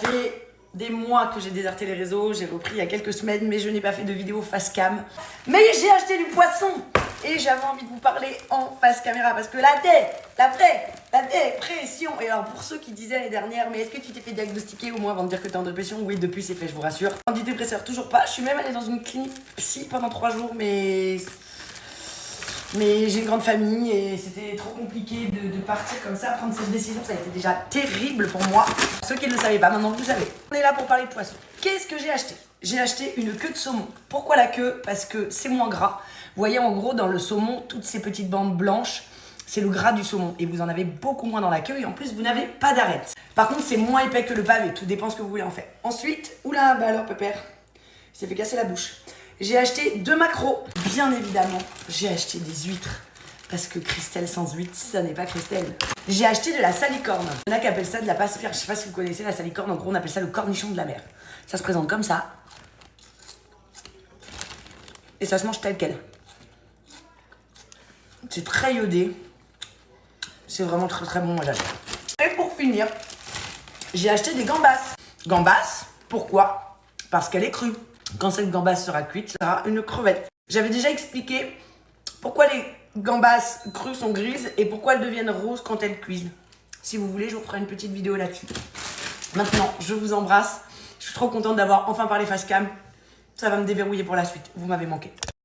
fait des mois que j'ai déserté les réseaux, j'ai repris il y a quelques semaines, mais je n'ai pas fait de vidéo face cam. Mais j'ai acheté du poisson et j'avais envie de vous parler en face caméra parce que la dépression. Et alors pour ceux qui disaient l'année dernière, mais est-ce que tu t'es fait diagnostiquer au moins avant de dire que t'es en dépression? Oui, depuis c'est fait, je vous rassure. Antidépresseur, toujours pas. Je suis même allée dans une clinique psy pendant 3 jours, mais j'ai une grande famille et c'était trop compliqué de partir comme ça, prendre cette décision, ça a été déjà terrible pour moi. Ceux qui ne le savaient pas, maintenant vous savez. On est là pour parler de poisson. Qu'est-ce que j'ai acheté? J'ai acheté une queue de saumon. Pourquoi la queue? Parce que c'est moins gras. Vous voyez en gros dans le saumon, toutes ces petites bandes blanches, c'est le gras du saumon. Et vous en avez beaucoup moins dans la queue et en plus vous n'avez pas d'arête. Par contre c'est moins épais que le pavé, tout dépend ce que vous voulez en faire. Ensuite, oula, bah alors pépère, il s'est fait casser la bouche. J'ai acheté 2 maquereaux. Bien évidemment, j'ai acheté des huîtres. Parce que Christelle sans huîtres, ça n'est pas Christelle. J'ai acheté de la salicorne. Il y en a qui appellent ça de la passe-pierre. Je sais pas si vous connaissez la salicorne. En gros, on appelle ça le cornichon de la mer. Ça se présente comme ça. Et ça se mange tel quel. C'est très iodé. C'est vraiment très très bon, moi j'adore. Et pour finir, j'ai acheté des gambas. Gambas, pourquoi? Parce qu'elle est crue. Quand cette gambasse sera cuite, ça sera une crevette. J'avais déjà expliqué pourquoi les gambas crues sont grises et pourquoi elles deviennent roses quand elles cuisent. Si vous voulez, je vous ferai une petite vidéo là-dessus. Maintenant, je vous embrasse. Je suis trop contente d'avoir enfin parlé face cam. Ça va me déverrouiller pour la suite. Vous m'avez manqué.